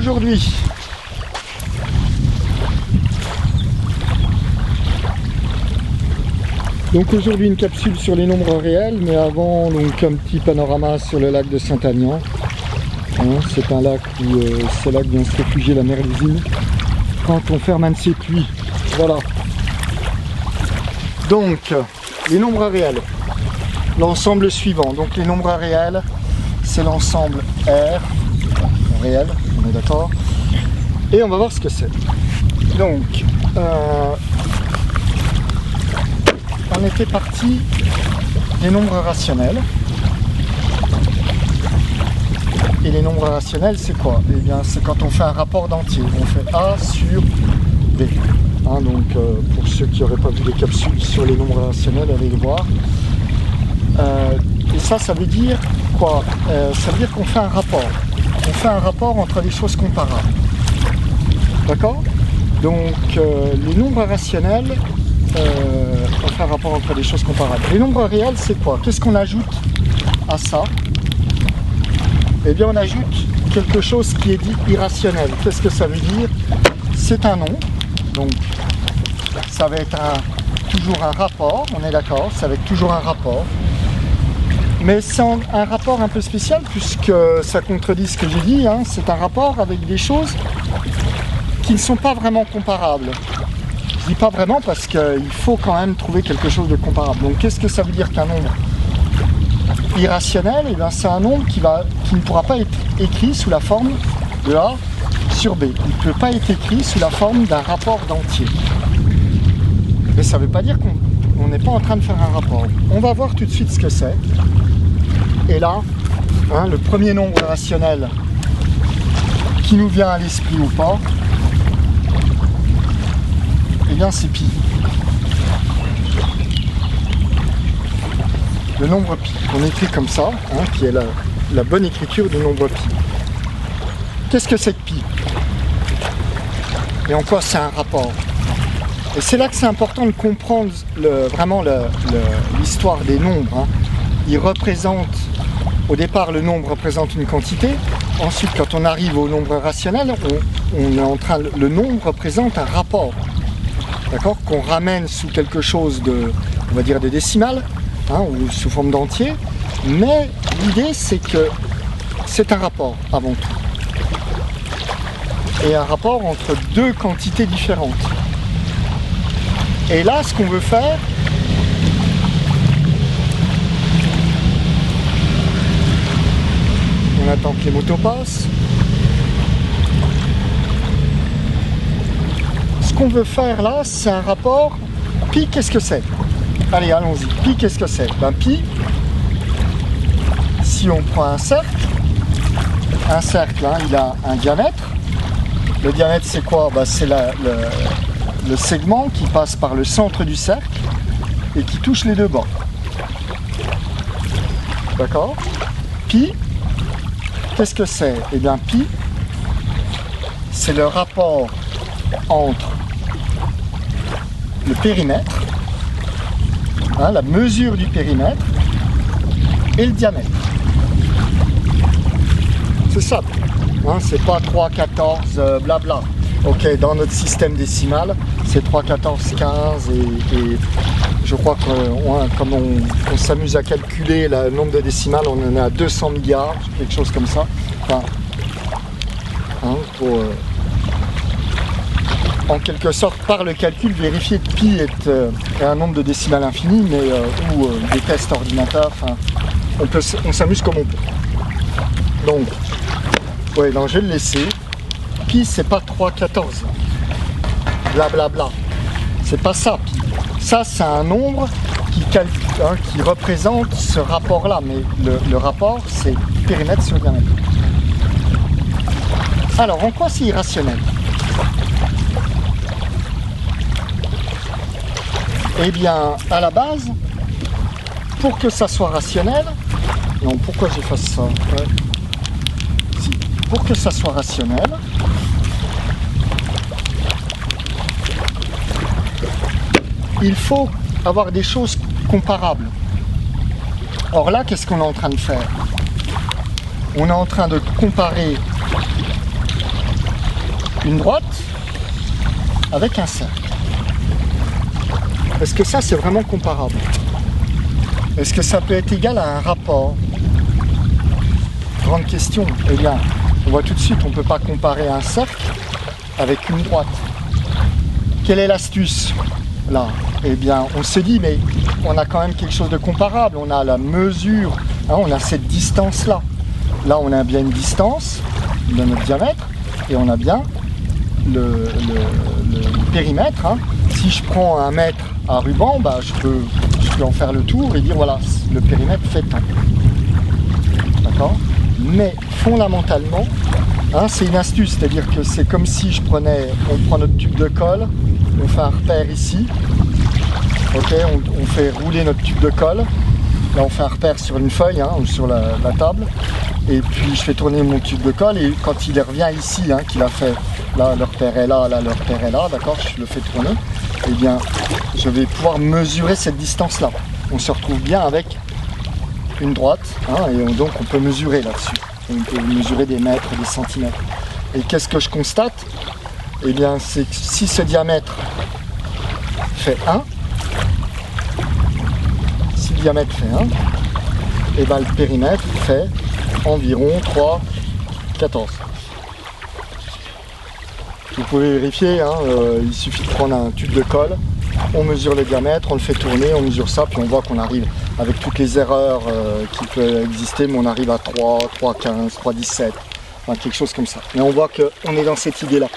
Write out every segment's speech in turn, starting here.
aujourd'hui, une capsule sur les nombres réels, mais avant donc un petit panorama sur le lac de Saint-Aignan. C'est un lac où c'est là que vient se réfugier la merlusine quand on ferme un de ses puits. Voilà. Donc les nombres réels, l'ensemble suivant. Donc les nombres réels, c'est l'ensemble R réel, on est d'accord, et on va voir ce que c'est. Donc on était parti des nombres rationnels. Et les nombres rationnels, c'est quoi? Eh bien, c'est quand on fait un rapport d'entier. On fait A sur B. Donc, pour ceux qui n'auraient pas vu les capsules sur les nombres rationnels, allez les voir. Et ça veut dire quoi? Ça veut dire qu'on fait un rapport. On fait un rapport entre des choses comparables. D'accord? Donc, les nombres rationnels, on fait un rapport entre des choses comparables. Les nombres réels, c'est quoi? Qu'est-ce qu'on ajoute à ça? Eh bien, on ajoute quelque chose qui est dit irrationnel. Qu'est-ce que ça veut dire? C'est un nombre, donc ça va être toujours un rapport, on est d'accord, ça va être toujours un rapport. Mais c'est un rapport un peu spécial puisque ça contredit ce que j'ai dit, c'est un rapport avec des choses qui ne sont pas vraiment comparables. Je dis pas vraiment parce qu'il faut quand même trouver quelque chose de comparable. Donc qu'est-ce que ça veut dire qu'un nombre irrationnel? Eh bien, c'est un nombre qui ne pourra pas être écrit sous la forme de A sur B. Il ne peut pas être écrit sous la forme d'un rapport d'entier. Mais ça ne veut pas dire qu'on n'est pas en train de faire un rapport. On va voir tout de suite ce que c'est. Et là, le premier nombre rationnel qui nous vient à l'esprit ou pas, eh bien c'est pi. Le nombre pi, on écrit comme ça, qui est la bonne écriture du nombre pi. Qu'est-ce que c'est que pi? Et en quoi c'est un rapport? Et c'est là que c'est important de comprendre vraiment l'histoire des nombres. Il représente, au départ le nombre représente une quantité, ensuite quand on arrive au nombre rationnel, le nombre représente un rapport. D'accord? Qu'on ramène sous quelque chose on va dire des décimales, ou sous forme d'entier, mais l'idée c'est que c'est un rapport avant tout. Et un rapport entre deux quantités différentes. Et là, ce qu'on veut faire, on attend que les motos passent. Ce qu'on veut faire là, c'est un rapport. Pi, qu'est-ce que c'est? Allez, allons-y. Pi, qu'est-ce que c'est? Pi, si on prend un cercle, il a un diamètre. Le diamètre, c'est quoi? C'est le segment qui passe par le centre du cercle et qui touche les deux bords. D'accord? Pi, qu'est-ce que c'est? Eh bien, pi, c'est le rapport entre le périmètre, la mesure du périmètre et le diamètre. C'est ça. C'est pas 3, 14, blabla. Ok, dans notre système décimal, c'est 3, 14, 15 et je crois que comme on s'amuse à calculer le nombre de décimales, on en est à 200 milliards, quelque chose comme ça. Enfin, pour en quelque sorte, par le calcul, vérifier que pi est un nombre de décimales infini, mais ou des tests ordinateurs, on s'amuse comme on peut. Donc, ouais, non, je vais le laisser. Pi, c'est pas 3, 14. Blablabla. C'est pas ça, pi. Ça, c'est un nombre qui représente ce rapport-là, mais le rapport, c'est périmètre sur diamètre. Alors, en quoi c'est irrationnel? Eh bien, à la base, pour que ça soit rationnel, non, pourquoi j'efface ça? Si, pour que ça soit rationnel, il faut avoir des choses comparables. Or là, qu'est-ce qu'on est en train de faire? On est en train de comparer une droite avec un cercle. Est-ce que ça c'est vraiment comparable? Est-ce que ça peut être égal à un rapport? Grande question. Eh bien, on voit tout de suite, on ne peut pas comparer un cercle avec une droite. Quelle est l'astuce là? Eh bien, on se dit, mais on a quand même quelque chose de comparable. On a la mesure, hein, on a cette distance-là. Là, on a bien une distance de notre diamètre et on a bien le périmètre. Hein. Si je prends un mètre à ruban, bah, je peux en faire le tour et dire, voilà, le périmètre fait tant. D'accord? Mais fondamentalement, hein, c'est une astuce, c'est-à-dire que c'est comme si on prend notre tube de colle, on fait un repère ici, ok, on fait rouler notre tube de colle, là on fait un repère sur une feuille, hein, ou sur la table, et puis je fais tourner mon tube de colle, et quand il revient ici, hein, qu'il a fait, là le repère est là, le repère est là, d'accord, je le fais tourner, et bien je vais pouvoir mesurer cette distance-là. On se retrouve bien avec une droite, hein, et donc on peut mesurer là-dessus. On peut mesurer des mètres, des centimètres. Et qu'est-ce que je constate? Eh bien, c'est que si ce diamètre fait 1, si le diamètre fait 1, et bien le périmètre fait environ 3, 14. Vous pouvez vérifier, hein, il suffit de prendre un tube de colle, on mesure le diamètre, on le fait tourner, on mesure ça, puis on voit qu'on arrive, avec toutes les erreurs qui peuvent exister, mais on arrive à 3, 3,15, 3,17, enfin, quelque chose comme ça. Mais on voit qu'on est dans cette idée-là.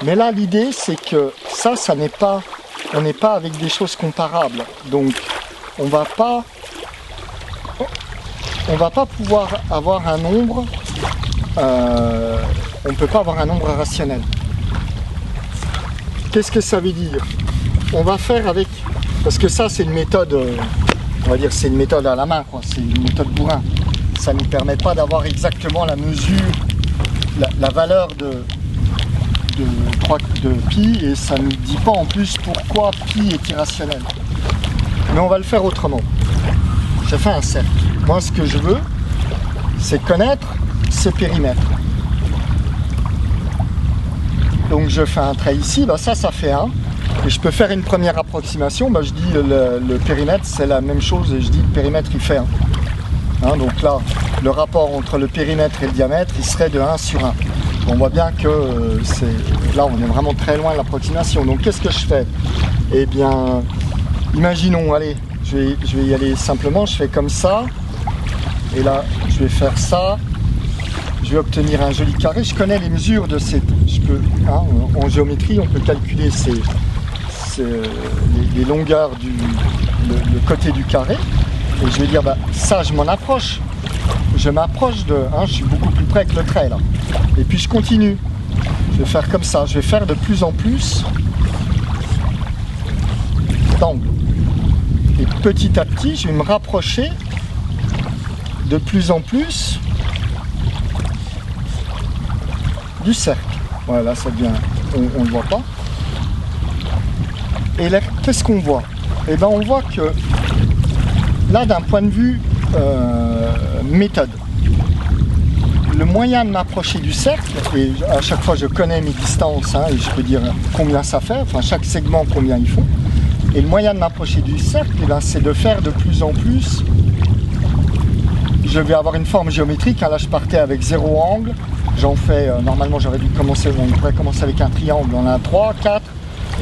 Mais là, l'idée, c'est que ça n'est pas, on n'est pas avec des choses comparables. Donc, on va pas pouvoir avoir un nombre, on ne peut pas avoir un nombre rationnel. Qu'est-ce que ça veut dire? On va faire avec, parce que ça c'est une méthode, on va dire c'est une méthode à la main, quoi. C'est une méthode bourrin. Ça ne nous permet pas d'avoir exactement la mesure, la valeur de pi, et ça ne nous dit pas en plus pourquoi pi est irrationnel. Mais on va le faire autrement. J'ai fait un cercle. Moi ce que je veux, c'est connaître ce périmètre. Donc je fais un trait ici, bah ça fait 1. Et je peux faire une première approximation, bah je dis le périmètre c'est la même chose et je dis le périmètre il fait 1. Hein, donc là, le rapport entre le périmètre et le diamètre, il serait de 1 sur 1. On voit bien que là on est vraiment très loin de l'approximation. Donc qu'est-ce que je fais? Eh bien, imaginons, allez, je vais y aller simplement, je fais comme ça. Et là, je vais faire ça. Je vais obtenir un joli carré. Je connais les mesures de ces... Hein, en géométrie, on peut calculer les longueurs le côté du carré. Et je vais dire, bah, ça, je m'en approche. Je m'approche de... Hein, je suis beaucoup plus près que le trait, là. Et puis, je continue. Je vais faire comme ça. Je vais faire de plus en plus d'angles. Et petit à petit, je vais me rapprocher de plus en plus du cercle. Voilà, là ça devient, on ne le voit pas. Et là, qu'est-ce qu'on voit? Eh bien, on voit que là, d'un point de vue méthode, le moyen de m'approcher du cercle, et à chaque fois je connais mes distances, hein, et je peux dire combien ça fait, enfin chaque segment combien ils font, et le moyen de m'approcher du cercle, eh bien, c'est de faire de plus en plus. Je vais avoir une forme géométrique, hein, là je partais avec 0 angle, j'en fais, normalement j'aurais dû commencer, on pourrait commencer avec un triangle, on a un 3, 4,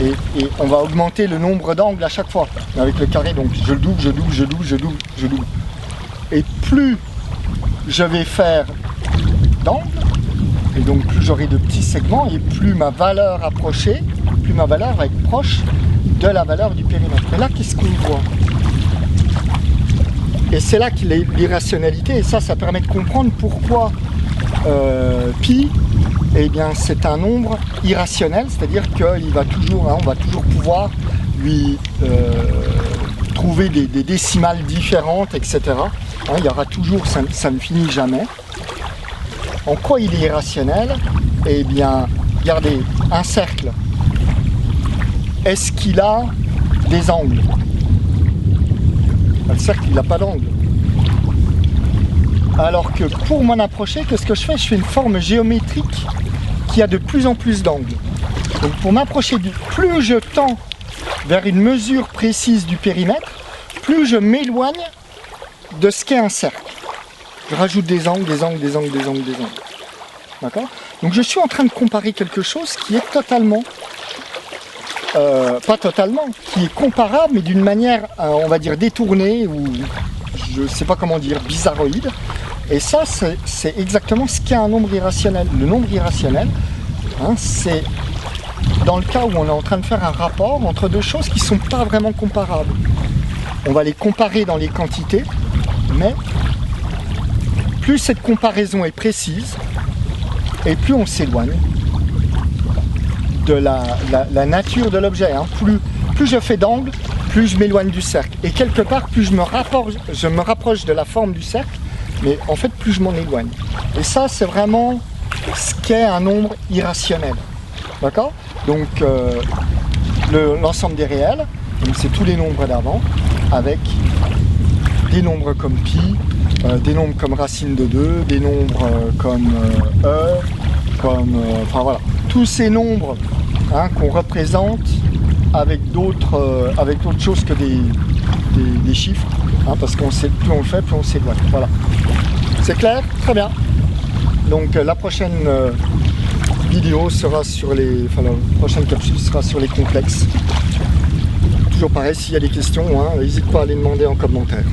et on va augmenter le nombre d'angles à chaque fois, avec le carré, donc je le double, je double, je double, je double, je double. Et plus je vais faire d'angles, et donc plus j'aurai de petits segments, et plus ma valeur approchée, plus ma valeur va être proche de la valeur du périmètre. Mais là, qu'est-ce qu'on voit? Et c'est là qu'il y a l'irrationalité, et ça permet de comprendre pourquoi pi, eh bien, c'est un nombre irrationnel, c'est-à-dire qu'il va toujours, hein, on va toujours pouvoir lui trouver des décimales différentes, etc. Hein, il y aura toujours, ça ne finit jamais. En quoi il est irrationnel? Eh bien, regardez, un cercle, est-ce qu'il a des angles? Le cercle, il n'a pas d'angle. Alors que pour m'en approcher, qu'est-ce que je fais? Je fais une forme géométrique qu'il y a de plus en plus d'angles. Donc pour m'approcher plus je tends vers une mesure précise du périmètre, plus je m'éloigne de ce qu'est un cercle. Je rajoute des angles, des angles, des angles, des angles, des angles. D'accord? Donc je suis en train de comparer quelque chose qui est totalement, pas totalement, qui est comparable, mais d'une manière, on va dire, détournée, ou je ne sais pas comment dire, bizarroïde. Et ça, c'est exactement ce qu'est un nombre irrationnel. Le nombre irrationnel, hein, c'est dans le cas où on est en train de faire un rapport entre deux choses qui ne sont pas vraiment comparables. On va les comparer dans les quantités, mais plus cette comparaison est précise, et plus on s'éloigne de la nature de l'objet. Hein. Plus je fais d'angle, plus je m'éloigne du cercle. Et quelque part, plus je me rapproche de la forme du cercle, mais en fait, plus je m'en éloigne. Et ça, c'est vraiment ce qu'est un nombre irrationnel. D'accord? Donc, l'ensemble des réels, c'est tous les nombres d'avant, avec des nombres comme pi, des nombres comme racine de 2, des nombres comme e, comme... enfin voilà, tous ces nombres hein, qu'on représente avec d'autres choses que des chiffres, hein, parce qu'on sait, plus on le fait, plus on s'éloigne. Voilà. C'est clair? Très bien. Donc la prochaine vidéo sera sur les... Enfin, la prochaine capsule sera sur les complexes. Toujours pareil, s'il y a des questions, hein, n'hésite pas à les demander en commentaire.